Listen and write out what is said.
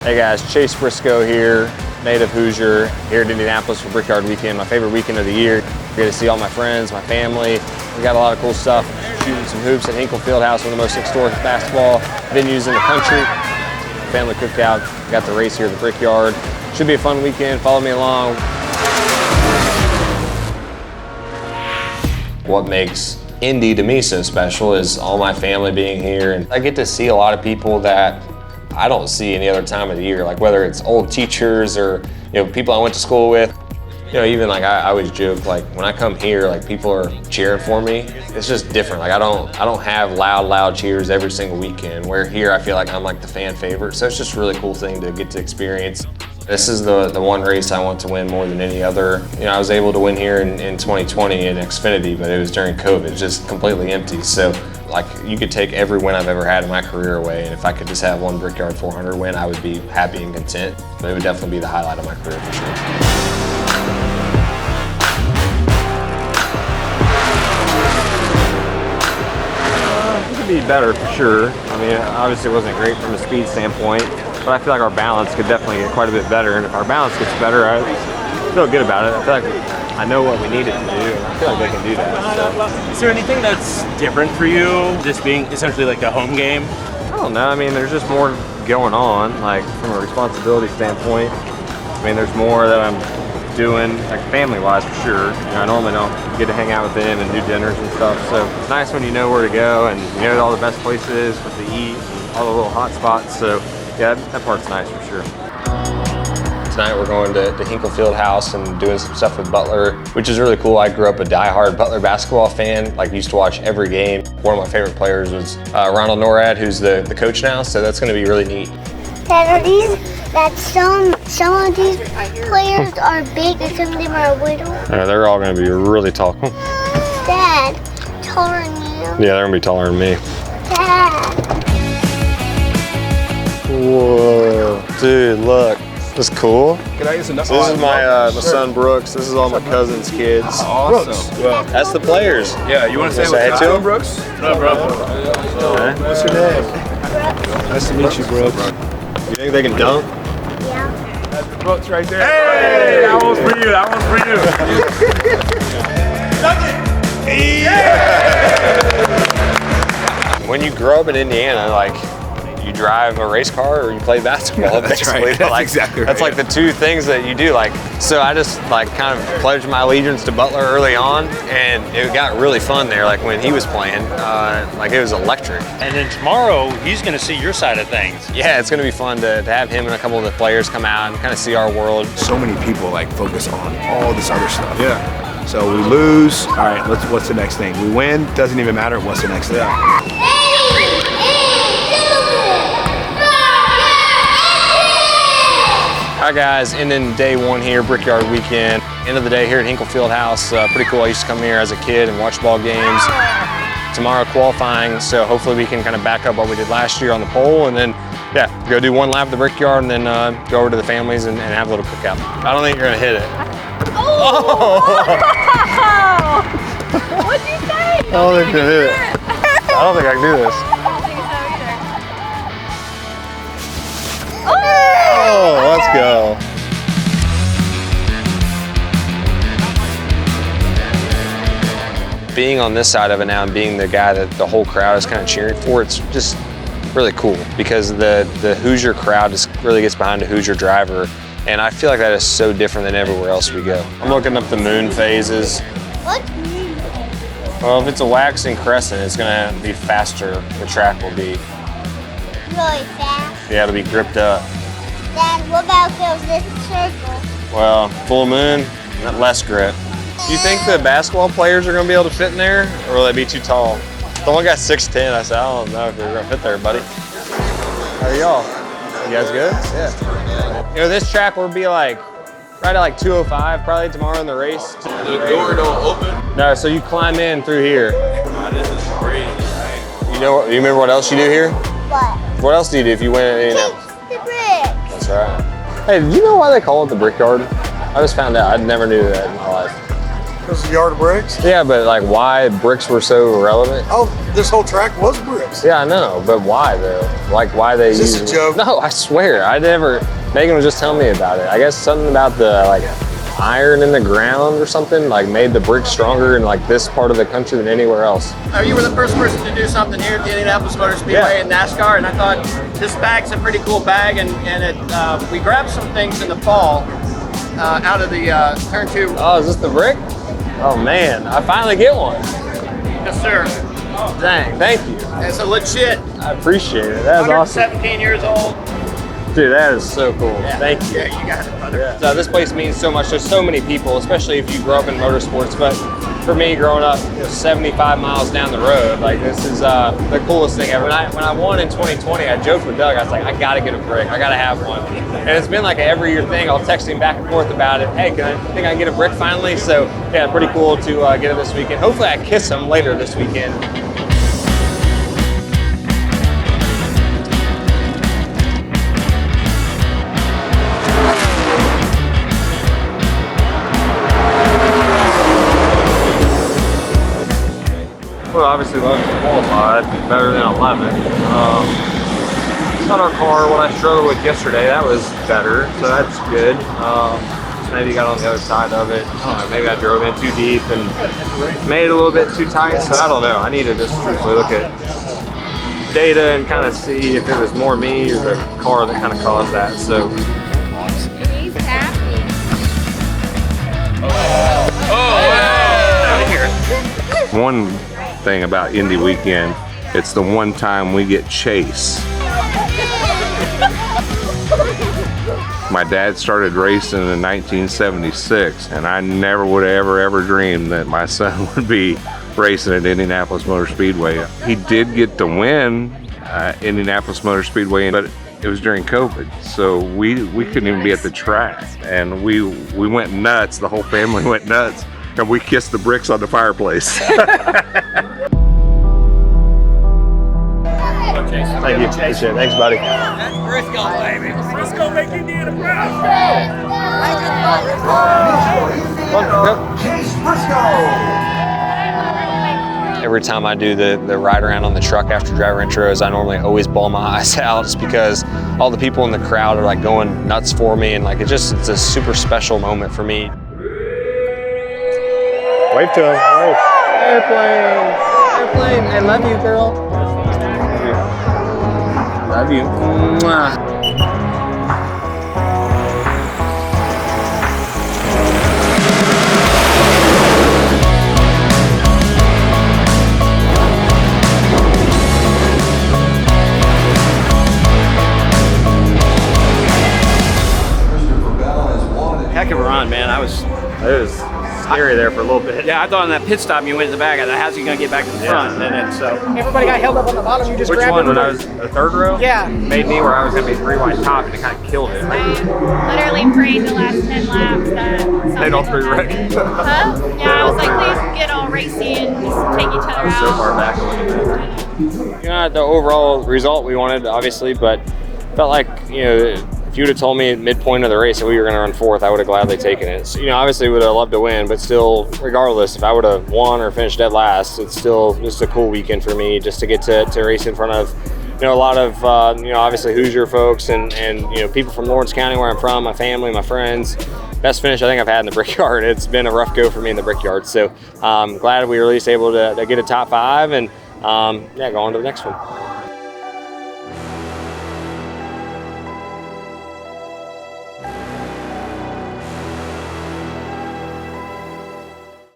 Hey guys, Chase Briscoe here, native Hoosier, here at Indianapolis for Brickyard weekend, my favorite weekend of the year. Get to see all my friends, my family. We got a lot of cool stuff. Shooting some hoops at Hinkle Fieldhouse, one of the most historic basketball venues in the country. Family cookout. We got the race here at the Brickyard. Should be a fun weekend. Follow me along. What makes Indy to me so special is all my family being here, and I get to see a lot of people that I don't see any other time of the year, like whether it's old teachers or people I went to school with. Even like I always joke, like when I come here, like people are cheering for me. It's just different. Like I don't have loud cheers every single weekend, where here I feel like I'm like the fan favorite. So it's just a really cool thing to get to experience. This is the one race I want to win more than any other. I was able to win here in 2020 in Xfinity, but it was during COVID, just completely empty. So like you could take every win I've ever had in my career away, and if I could just have one Brickyard 400 win, I would be happy and content. But it would definitely be the highlight of my career for sure. It could be better for sure. I mean, obviously it wasn't great from a speed standpoint, but I feel like our balance could definitely get quite a bit better. And if our balance gets better, I feel good about it. I feel like I know what we needed to do, and I feel like they can do that. So. Is there anything that's different for you, this being essentially like a home game? I don't know. I mean, there's just more going on, like from a responsibility standpoint. I mean, there's more that I'm doing, like family-wise for sure. I normally don't get to hang out with them and do dinners and stuff, so it's nice when you know where to go and you know all the best places for to eat and all the little hot spots. So yeah, that part's nice for sure. Tonight we're going to Hinkle Fieldhouse and doing some stuff with Butler, which is really cool. I grew up a diehard Butler basketball fan, like used to watch every game. One of my favorite players was Ronald Norad, who's the coach now, so that's going to be really neat. Dad, some of these players are big and some of them are little? Yeah, they're all going to be really tall. Dad, taller than you? Yeah, they're going to be taller than me. Dad. Whoa, dude, look. This is cool. Can I get some? So this is my son Brooks. This is all my cousin's kids. Awesome. Well, that's the players. Yeah, you want to say hey what's to up, him? Brooks? No, bro. Okay. What's your name? Nice to meet you, Brooks. You think they can dunk? Yeah. That's the Brooks right there. Hey, that one's for you. That one's for you. When you grow up in Indiana, like you drive a race car or you play basketball. Yeah, that's basically. right. That's like, exactly right. That's like the two things that you do. Like, so I just like kind of pledged my allegiance to Butler early on, and it got really fun there. Like when he was playing, like it was electric. And then tomorrow, he's going to see your side of things. Yeah, it's going to be fun to have him and a couple of the players come out and kind of see our world. So many people like focus on all this other stuff. Yeah. So we lose. All right. What's the next thing? We win. Doesn't even matter. What's the next thing? All right, guys, ending day one here, Brickyard weekend. End of the day here at Hinkle Fieldhouse. Pretty cool. I used to come here as a kid and watch ball games. Tomorrow qualifying, so hopefully we can kind of back up what we did last year on the pole, and then, yeah, go do one lap at the Brickyard and then go over to the families and have a little cookout. I don't think you're gonna hit it. Oh! What'd you say? I don't think you're gonna hit it. I don't think I can do this. Oh, let's go. Being on this side of it now and being the guy that the whole crowd is kind of cheering for, it's just really cool because the Hoosier crowd just really gets behind a Hoosier driver, and I feel like that is so different than everywhere else we go. I'm looking up the moon phases. What? Well, if it's a waxing crescent, it's gonna be faster. The track will be. Really fast? Yeah, it'll be gripped up. Dad, what about if it was this circle? Well, full moon, less grip. Do you think the basketball players are going to be able to fit in there, or will they be too tall? The one got 6'10". I said, I don't know if you're going to fit there, buddy. How are y'all? You guys good? Yeah. This track will be like right at like 205 probably tomorrow in the race. The door don't open. No, so you climb in through here. This is crazy. You remember what else you do here? What? What else do you do if you win at Indianapolis? The brick. That's right. Hey, do you know why they call it the Brickyard? I just found out. I never knew that in my life. Because the yard of bricks. Yeah, but like why bricks were so relevant? Oh, this whole track was bricks. Yeah, I know, but why though? Like why they Is this use a joke? No, I swear. I never Megan was just telling me about it. I guess something about the like iron in the ground or something like made the bricks stronger in like this part of the country than anywhere else. You were the first person to do something here at the Indianapolis Motor Speedway and NASCAR, and I thought this bag's a pretty cool bag, and we grabbed some things in the fall out of the turn 2. Oh, is this the brick? Oh man, I finally get one. Yes, sir. Dang, thank you. It's a legit. I appreciate it. That's awesome. 17 years old. Dude, that is so cool. Yeah. Thank you. Yeah, you got it, brother. Yeah. So this place means so much. There's so many people, especially if you grew up in motorsports. But for me, growing up 75 miles down the road, like this is the coolest thing ever. When I won in 2020, I joked with Doug. I was like, I gotta get a brick. I gotta have one. And it's been like an every year thing. I'll text him back and forth about it. Hey, think I can get a brick finally? So yeah, pretty cool to get it this weekend. Hopefully I kiss him later this weekend. Well, obviously 11 qualified, better than 11. Not our car, what I struggled with yesterday, that was better, so that's good. Just maybe got on the other side of it. I don't know, maybe I drove in too deep and made it a little bit too tight, so I don't know. I need to just truthfully look at data and kind of see if it was more me or the car that kind of caused that. So. He's happy. One thing about Indy weekend, it's the one time we get Chase. My dad started racing in 1976, and I never would have ever dreamed that my son would be racing at Indianapolis Motor Speedway. He did get to win Indianapolis Motor Speedway, but it was during COVID, so we couldn't even be at the track, and we went nuts. The whole family went nuts, and we kissed the bricks on the fireplace. Thank you. Appreciate it. Thanks, buddy. That's Briscoe, baby. Briscoe make Indiana proud. Chase Briscoe. Every time I do the ride around on the truck after driver intros, I normally always bawl my eyes out just because all the people in the crowd are like going nuts for me, and like it's a super special moment for me. Wave to him. Wave. Airplane. Airplane. I love you, girl. Love you. Mwah. Heck of a run, man. It was Scary there for a little bit. Yeah, I thought on that pit stop you went to the back. I thought, how's he gonna get back to the front? And then so everybody got held up on the bottom. You just Which grabbed one? it. When I was the third row? Yeah. Made me where I was gonna be 3 wide top, and it kind of killed it. Literally prayed the last 10 laps that something all three will wrecked. happen. Huh? Yeah, I was like, please get all racy and just take each other out. So far back. You know, the overall result we wanted, obviously, but felt like, you know, if you would have told me at midpoint of the race that we were going to run fourth, I would have gladly taken it. So, you know, obviously would have loved to win, but still, regardless, if I would have won or finished dead last, it's still just a cool weekend for me just to get to race in front of, you know, a lot of, you know, obviously Hoosier folks and, you know, people from Lawrence County where I'm from, my family, my friends. Best finish I think I've had in the Brickyard. It's been a rough go for me in the Brickyard. So glad we were at least able to get a top 5 and, yeah, go on to the next one.